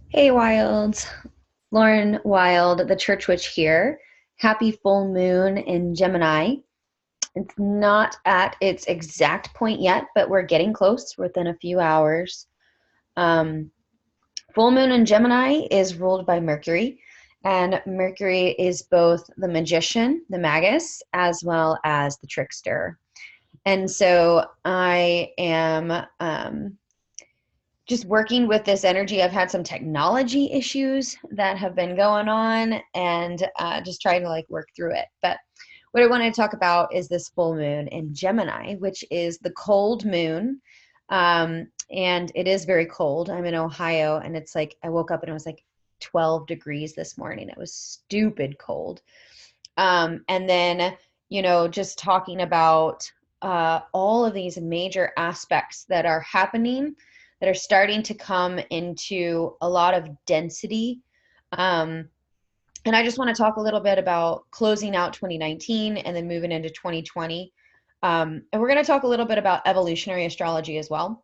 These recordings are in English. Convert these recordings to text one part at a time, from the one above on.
Hey Wilds, Lauren Wild, the Church Witch here. Happy full moon in Gemini. It's not at its exact point yet, but we're getting close within a few hours. Um, Full moon in Gemini is ruled by Mercury, and Mercury is both the magician, the magus, as well as the trickster. And so I am just working with this energy. I've had some technology issues that have been going on and just trying to like work through it. But what I wanted to talk about is this full moon in Gemini, which is the cold moon. And it is very cold. I'm in Ohio and it's like I woke up and it was like 12 degrees this morning. It was stupid cold. And then, just talking about all of these major aspects that are happening, that are starting to come into a lot of density. Um, and I just want to talk a little bit about closing out 2019 and then moving into 2020. And we're going to talk a little bit about evolutionary astrology as well.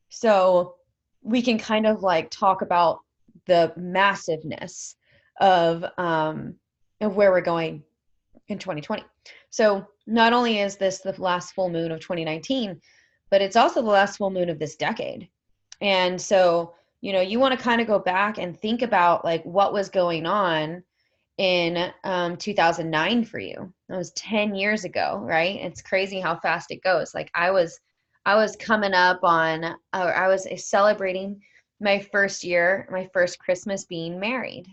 So we can kind of like talk about the massiveness of where we're going in 2020. So not only is this the last full moon of 2019, but it's also the last full moon of this decade. And so, you want to kind of go back and think about like what was going on in 2009 for you. That was 10 years ago, right? It's crazy how fast it goes. Like I was coming up on, or I was celebrating my first year, my first Christmas being married.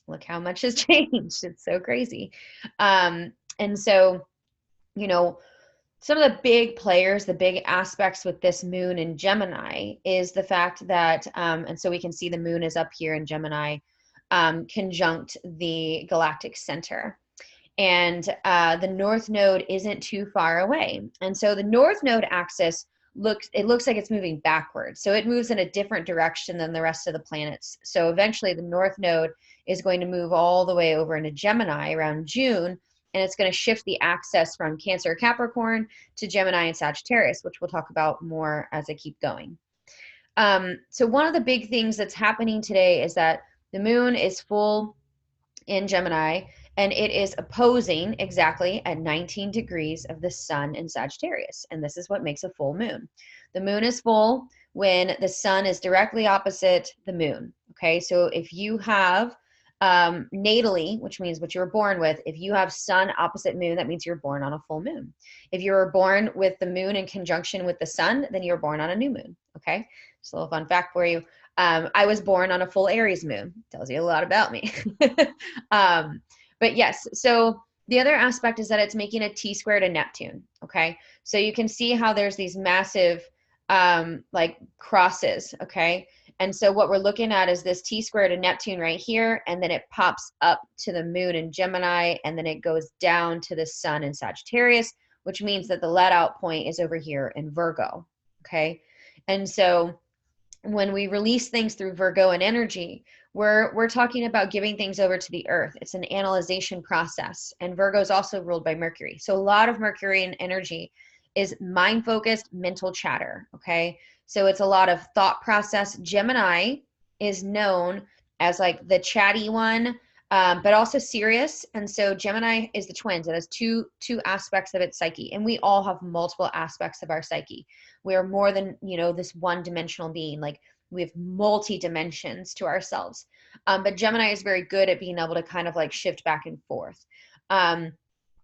Look how much has changed. It's so crazy. And so, you know, some of the big players, the big aspects with this moon in Gemini is the fact that, and so we can see the moon is up here in Gemini, conjunct the galactic center. And the north node isn't too far away. And so the north node axis looks like it's moving backwards. So it moves in a different direction than the rest of the planets. So eventually the north node is going to move all the way over into Gemini around June, and it's going to shift the axis from Cancer, Capricorn to Gemini and Sagittarius, which we'll talk about more as I keep going. So one of the big things that's happening today is that the moon is full in Gemini, and it is opposing exactly at 19 degrees of the sun in Sagittarius. And this is what makes a full moon. The moon is full when the sun is directly opposite the moon. Okay, so if you have natally, which means what you were born with, if you have sun opposite moon, that means you're born on a full moon. If you were born with the moon in conjunction with the sun, then you're born on a new moon. Okay, just a little fun fact for you. I was born on a full Aries moon. Tells you a lot about me. But yes, so the other aspect is that it's making a T square to Neptune. Okay, so you can see how there's these massive like crosses. Okay, and so what we're looking at is this T square to Neptune right here, and then it pops up to the moon in Gemini, and then it goes down to the sun in Sagittarius, which means that the let out point is over here in Virgo. Okay, and so when we release things through Virgo and energy, we're talking about giving things over to the earth. It's an analyzation process. And Virgo is also ruled by Mercury. So a lot of Mercury energy is mind focused, mental chatter. Okay. So it's a lot of thought process. Gemini is known as like the chatty one, but also serious. And so Gemini is the twins. It has two aspects of its psyche. And we all have multiple aspects of our psyche. We are more than, this one dimensional being. Like we have multi dimensions to ourselves. But Gemini is very good at being able to kind of like shift back and forth. And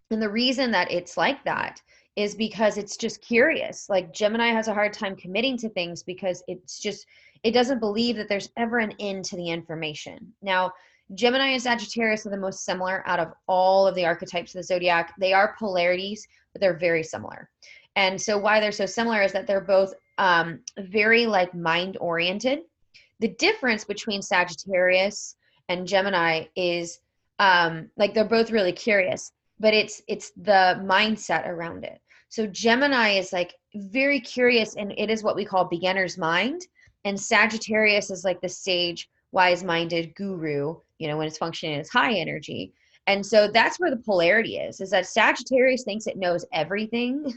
the reason that it's like that is because it's just curious. Like Gemini has a hard time committing to things because it doesn't believe that there's ever an end to the information. Now, Gemini and Sagittarius are the most similar out of all of the archetypes of the zodiac. They are polarities, but they're very similar. And so why they're so similar is that they're both very like mind oriented. The difference between Sagittarius and Gemini is like they're both really curious, but it's the mindset around it. So Gemini is like very curious, and it is what we call beginner's mind. And Sagittarius is like the sage, wise-minded guru, when it's functioning in its high energy. And so that's where the polarity is that Sagittarius thinks it knows everything.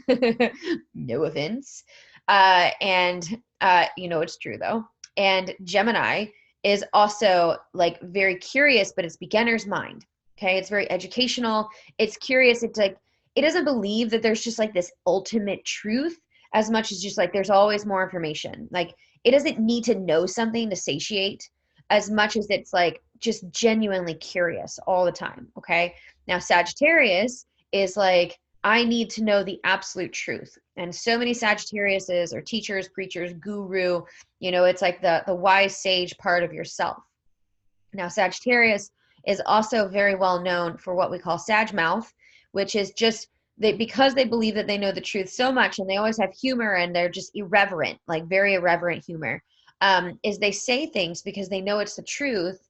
No offense. And it's true though. And Gemini is also like very curious, but it's beginner's mind. Okay. It's very educational. It's curious. It's like, it doesn't believe that there's just like this ultimate truth as much as just like there's always more information. Like it doesn't need to know something to satiate as much as it's like just genuinely curious all the time. Okay. Now, Sagittarius is like, I need to know the absolute truth. And so many Sagittariuses are teachers, preachers, guru, it's like the wise sage part of yourself. Now, Sagittarius is also very well known for what we call Sag mouth, which is just because they believe that they know the truth so much, and they always have humor, and they're just irreverent, like very irreverent humor, is they say things because they know it's the truth,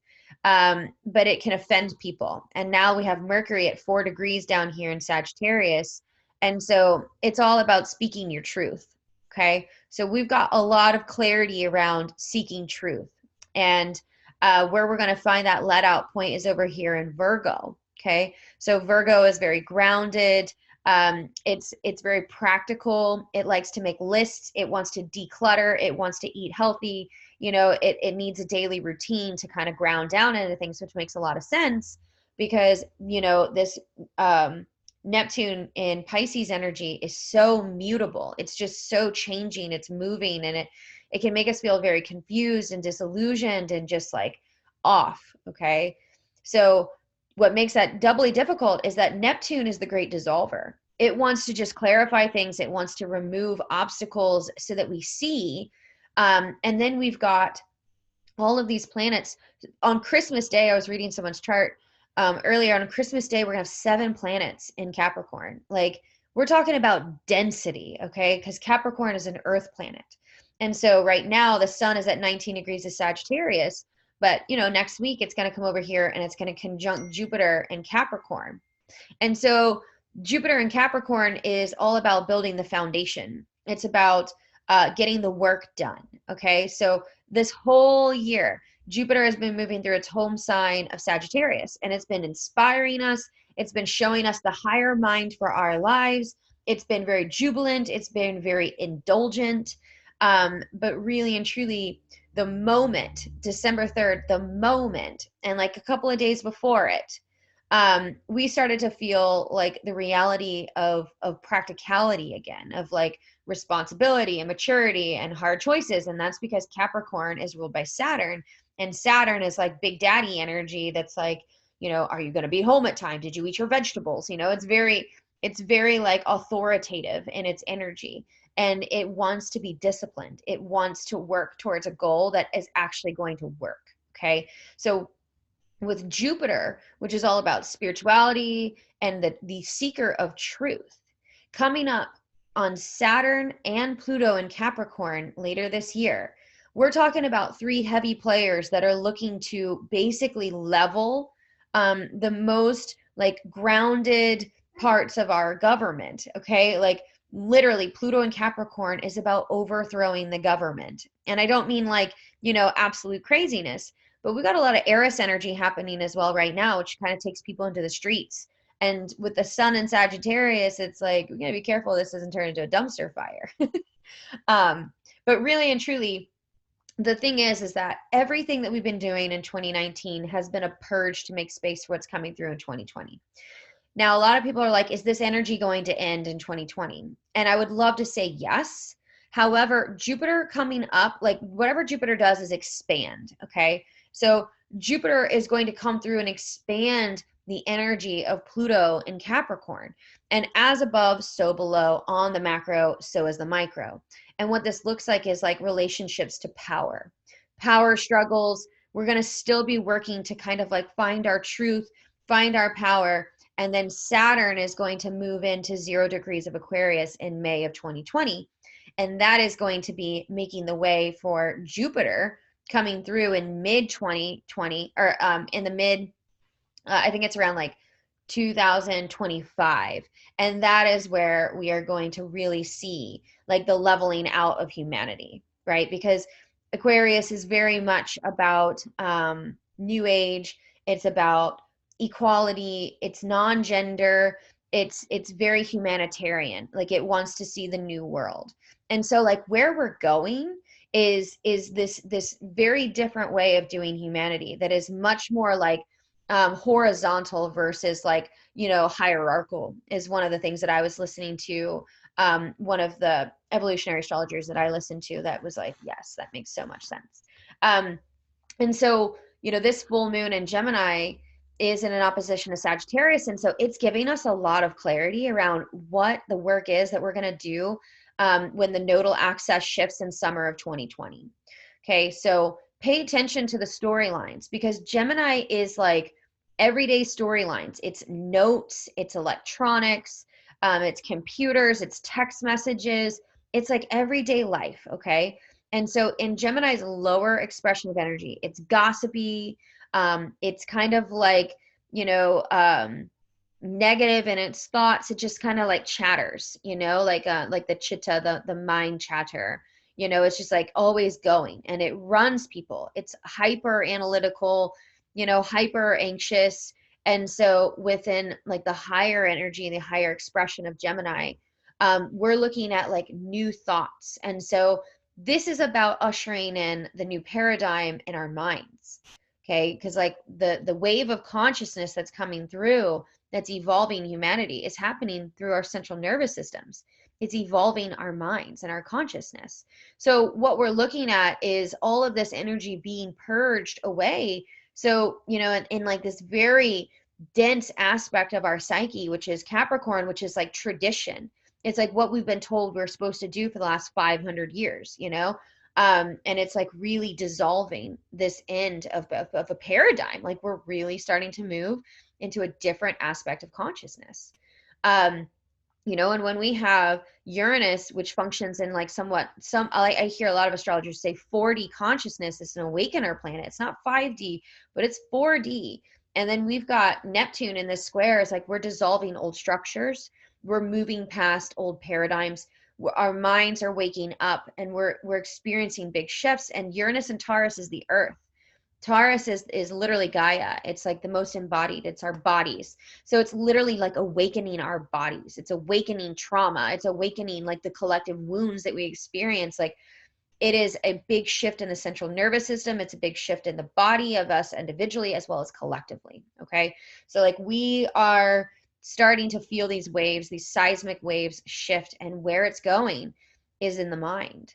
but it can offend people. And now we have Mercury at 4 degrees down here in Sagittarius. And so it's all about speaking your truth. Okay. So we've got a lot of clarity around seeking truth. And where we're going to find that let out point is over here in Virgo. Okay. So Virgo is very grounded. It's very practical. It likes to make lists. It wants to declutter. It wants to eat healthy. It needs a daily routine to kind of ground down into things, which makes a lot of sense because, this Neptune in Pisces energy is so mutable. It's just so changing. It's moving, and it can make us feel very confused and disillusioned and just like off. Okay. So what makes that doubly difficult is that Neptune is the great dissolver. It wants to just clarify things. It wants to remove obstacles so that we see. And then we've got all of these planets. On Christmas Day, I was reading someone's chart earlier. On Christmas Day, we're going to have 7 planets in Capricorn. Like, we're talking about density, okay? Because Capricorn is an earth planet. And so right now, the sun is at 19 degrees of Sagittarius. But, next week it's going to come over here and it's going to conjunct Jupiter and Capricorn. And so Jupiter and Capricorn is all about building the foundation. It's about getting the work done. Okay. So this whole year, Jupiter has been moving through its home sign of Sagittarius, and it's been inspiring us. It's been showing us the higher mind for our lives. It's been very jubilant. It's been very indulgent. But really and truly, the moment, December 3rd, the moment, and like a couple of days before it, we started to feel like the reality of practicality again, of like responsibility and maturity and hard choices. And that's because Capricorn is ruled by Saturn, and Saturn is like big daddy energy. That's like, are you going to be home at time? Did you eat your vegetables? It's very like authoritative in its energy. And it wants to be disciplined. It wants to work towards a goal that is actually going to work. Okay. So with Jupiter, which is all about spirituality and the seeker of truth, coming up on Saturn and Pluto in Capricorn later this year, we're talking about 3 heavy players that are looking to basically level the most like grounded parts of our government. Okay. Like, literally, Pluto in Capricorn is about overthrowing the government. And I don't mean like, absolute craziness, but we got a lot of Eris energy happening as well right now, which kind of takes people into the streets. And with the sun in Sagittarius, it's like, we got to be careful this doesn't turn into a dumpster fire. But really and truly, the thing is that everything that we've been doing in 2019 has been a purge to make space for what's coming through in 2020. Now, a lot of people are like, is this energy going to end in 2020? And I would love to say yes. However, Jupiter coming up, like whatever Jupiter does is expand. Okay. So Jupiter is going to come through and expand the energy of Pluto in Capricorn. And as above, so below, on the macro, so is the micro. And what this looks like is like relationships to power struggles. We're going to still be working to kind of like find our truth, find our power. And then Saturn is going to move into 0 degrees of Aquarius in May of 2020. And that is going to be making the way for Jupiter coming through in mid 2020, or in the mid, I think it's around like 2025. And that is where we are going to really see like the leveling out of humanity, right? Because Aquarius is very much about new age. It's about equality. It's non-gender. It's very humanitarian. Like, it wants to see the new world. And so like where we're going is this very different way of doing humanity that is much more like horizontal versus like, you know, hierarchical, is one of the things that I was listening to. One of the evolutionary astrologers that I listened to that was like, yes, that makes so much sense. And so, you know, this full moon in Gemini is in an opposition to Sagittarius. And so it's giving us a lot of clarity around what the work is that we're going to do when the nodal axis shifts in summer of 2020. Okay, so pay attention to the storylines, because Gemini is like everyday storylines. It's notes, it's electronics, it's computers, it's text messages. It's like everyday life, okay? And so in Gemini's lower expression of energy, it's gossipy. It's kind of like, you know, negative in its thoughts. It just kind of like chatters, you know, like the chitta, the mind chatter. You know, it's just like always going, and it runs people. It's hyper analytical, you know, hyper anxious. And so within like the higher energy, the higher expression of Gemini, we're looking at like new thoughts. And so this is about ushering in the new paradigm in our minds. Okay, because like the wave of consciousness that's coming through, that's evolving humanity, is happening through our central nervous systems. It's evolving our minds and our consciousness. So what we're looking at is all of this energy being purged away. So, you know, in like this very dense aspect of our psyche, which is Capricorn, which is like tradition. It's like what we've been told we're supposed to do for the last 500 years, you know? And it's like really dissolving this end of a paradigm. Like we're really starting to move into a different aspect of consciousness. You know, and when we have Uranus, which functions in like somewhat I hear a lot of astrologers say 4D consciousness is an awakener planet. It's not 5D, but it's 4D. And then we've got Neptune in this square. It's like we're dissolving old structures. We're moving past old paradigms. Our minds are waking up, and we're experiencing big shifts. And Uranus and Taurus is the earth. Taurus is literally Gaia. It's like the most embodied. It's our bodies. So it's literally like awakening our bodies. It's awakening trauma. It's awakening like the collective wounds that we experience. Like it is a big shift in the central nervous system. It's a big shift in the body of us individually as well as collectively. Okay. So like we are starting to feel these waves, these seismic waves shift, and where it's going is in the mind.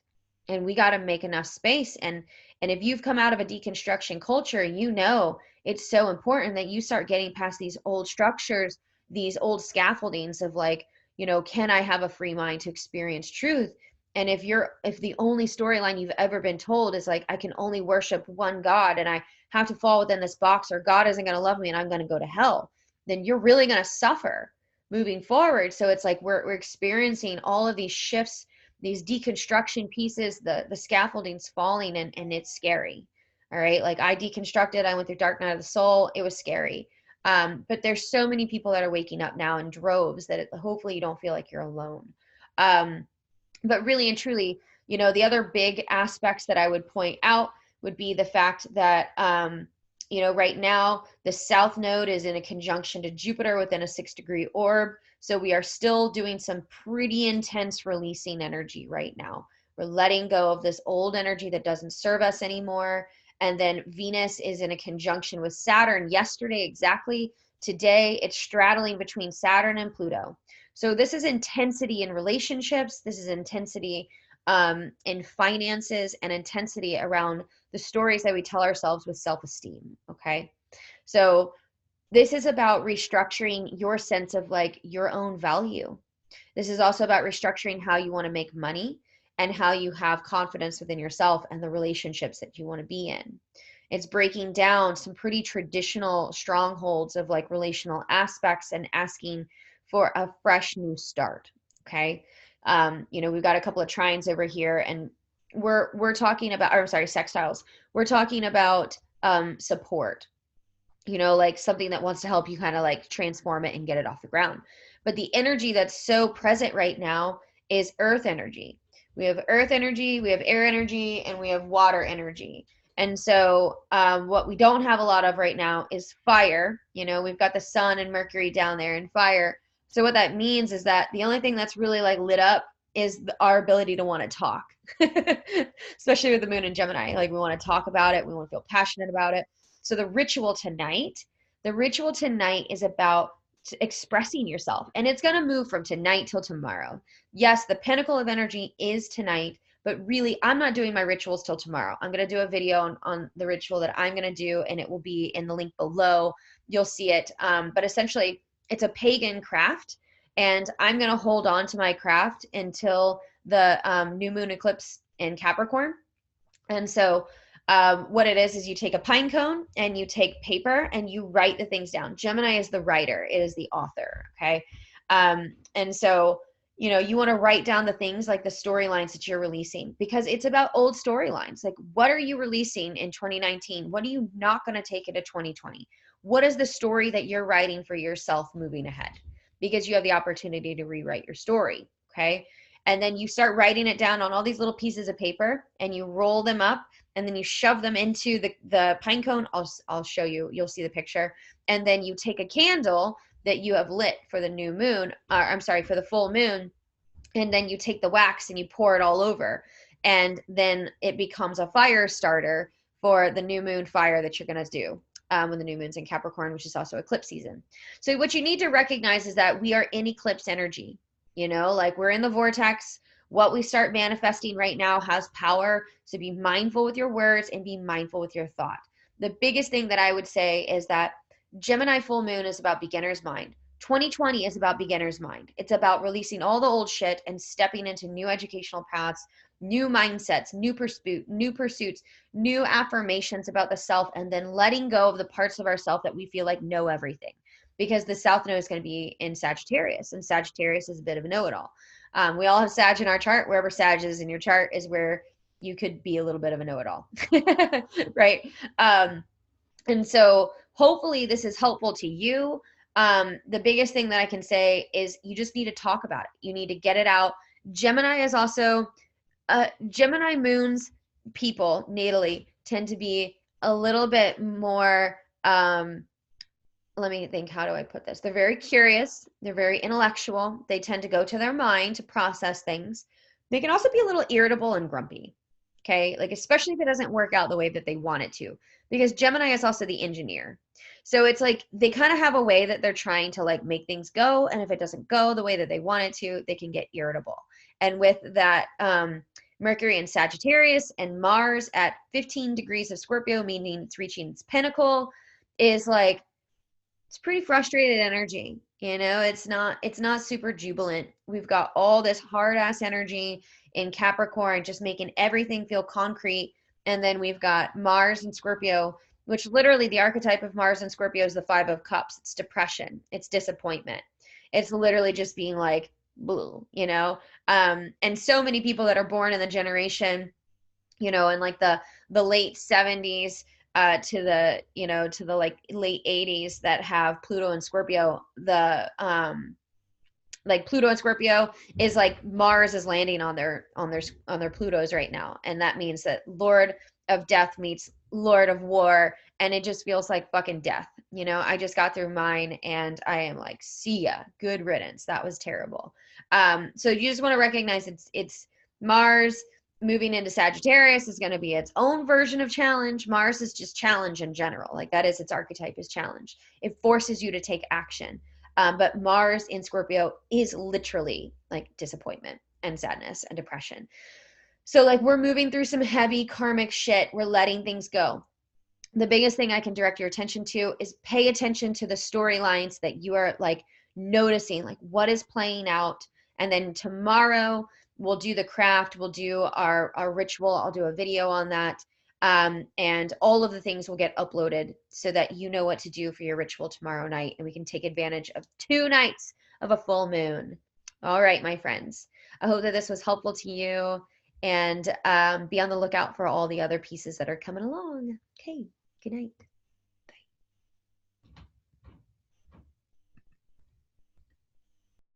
And we got to make enough space. And if you've come out of a deconstruction culture, you know it's so important that you start getting past these old structures, these old scaffoldings of like, you know, can I have a free mind to experience truth? And if the only storyline you've ever been told is like, I can only worship one God and I have to fall within this box, or God isn't going to love me and I'm going to go to hell, then you're really going to suffer moving forward. So it's like we're experiencing all of these shifts, these deconstruction pieces, the scaffolding's falling, and it's scary. All right. Like I deconstructed, I went through dark night of the soul. It was scary. But there's so many people that are waking up now in droves that hopefully you don't feel like you're alone. But really and truly, you know, the other big aspects that I would point out would be the fact that, you know, right now the South Node is in a conjunction to Jupiter within a 6-degree orb. So we are still doing some pretty intense releasing energy right now. We're letting go of this old energy that doesn't serve us anymore. And then Venus is in a conjunction with Saturn yesterday exactly. Today it's straddling between Saturn and Pluto. So this is intensity in relationships. This is intensity in finances, and intensity around the stories that we tell ourselves with self-esteem. Okay. So this is about restructuring your sense of like your own value. This is also about restructuring how you want to make money and how you have confidence within yourself and the relationships that you want to be in. It's breaking down some pretty traditional strongholds of like relational aspects and asking for a fresh new start. Okay. You know, we've got a couple of trines over here, and we're talking about, or I'm sorry, sextiles. We're talking about support, you know, like something that wants to help you kind of like transform it and get it off the ground. But the energy that's so present right now is earth energy. We have earth energy, we have air energy, and we have water energy. And so what we don't have a lot of right now is fire. You know, we've got the sun and Mercury down there in fire. So what that means is that the only thing that's really like lit up is our ability to want to talk, especially with the moon in Gemini. Like we want to talk about it. We want to feel passionate about it. So the ritual tonight is about expressing yourself, and it's going to move from tonight till tomorrow. Yes, the pinnacle of energy is tonight, but really I'm not doing my rituals till tomorrow. I'm going to do a video on the ritual that I'm going to do, and it will be in the link below. You'll see it. But essentially it's a pagan craft, and I'm going to hold on to my craft until the new moon eclipse in Capricorn. And so what it is you take a pine cone and you take paper and you write the things down. Gemini is the writer, it is the author. Okay. And so, you know, you want to write down the things like the storylines that you're releasing, because it's about old storylines. Like, what are you releasing in 2019? What are you not going to take into 2020? What is the story that you're writing for yourself moving ahead? Because you have the opportunity to rewrite your story. Okay. And then you start writing it down on all these little pieces of paper, and you roll them up, and then you shove them into the pine cone. I'll show you. You'll see the picture. And then you take a candle that you have lit for the new moon, I'm sorry, for the full moon, and then you take the wax and you pour it all over. And then it becomes a fire starter for the new moon fire that you're going to do when the new moon's in Capricorn, which is also eclipse season. So what you need to recognize is that we are in eclipse energy. You know, like we're in the vortex. What we start manifesting right now has power. So be mindful with your words and be mindful with your thought. The biggest thing that I would say is that Gemini full moon is about beginner's mind. 2020 is about beginner's mind. It's about releasing all the old shit and stepping into new educational paths, new mindsets, new pursuits, new affirmations about the self, and then letting go of the parts of ourself that we feel like know everything. Because the South Node is going to be in Sagittarius, and Sagittarius is a bit of a know-it-all. We all have Sag in our chart. Wherever Sag is in your chart is where you could be a little bit of a know-it-all, right? And so hopefully this is helpful to you. The biggest thing that I can say is you just need to talk about it. You need to get it out. Gemini is also, Gemini moons people natally tend to be a little bit more, let me think, how do I put this? They're very curious. They're very intellectual. They tend to go to their mind to process things. They can also be a little irritable and grumpy. Okay. Like, especially if it doesn't work out the way that they want it to, because Gemini is also the engineer. So it's like, they kind of have a way that they're trying to like make things go. And if it doesn't go the way that they want it to, they can get irritable. And with that, Mercury in Sagittarius and Mars at 15 degrees of Scorpio, meaning it's reaching its pinnacle, is like, it's pretty frustrated energy. You know, it's not super jubilant. We've got all this hard ass energy in Capricorn, just making everything feel concrete. And then we've got Mars and Scorpio, which literally the archetype of Mars and Scorpio is the 5 of Cups. It's depression. It's disappointment. It's literally just being like, blue, you know? And so many people that are born in the generation, you know, in like the late 70s, to the like late 80s that have Pluto and Scorpio, like Pluto and Scorpio is like Mars is landing on their Plutos right now. And that means that Lord of Death meets Lord of War, and it just feels like fucking death. You know, I just got through mine and I am like, see ya, good riddance. That was terrible. So you just want to recognize it's Mars moving into Sagittarius is going to be its own version of challenge. Mars is just challenge in general. Like that is its archetype, is challenge. It forces you to take action. But Mars in Scorpio is literally like disappointment and sadness and depression. So like we're moving through some heavy karmic shit. We're letting things go. The biggest thing I can direct your attention to is pay attention to the storylines that you are like noticing, like what is playing out. And then tomorrow we'll do the craft, we'll do our ritual. I'll do a video on that. And all of the things will get uploaded so that you know what to do for your ritual tomorrow night, and we can take advantage of 2 nights of a full moon. All right, my friends. I hope that this was helpful to you, and be on the lookout for all the other pieces that are coming along. Okay, good night.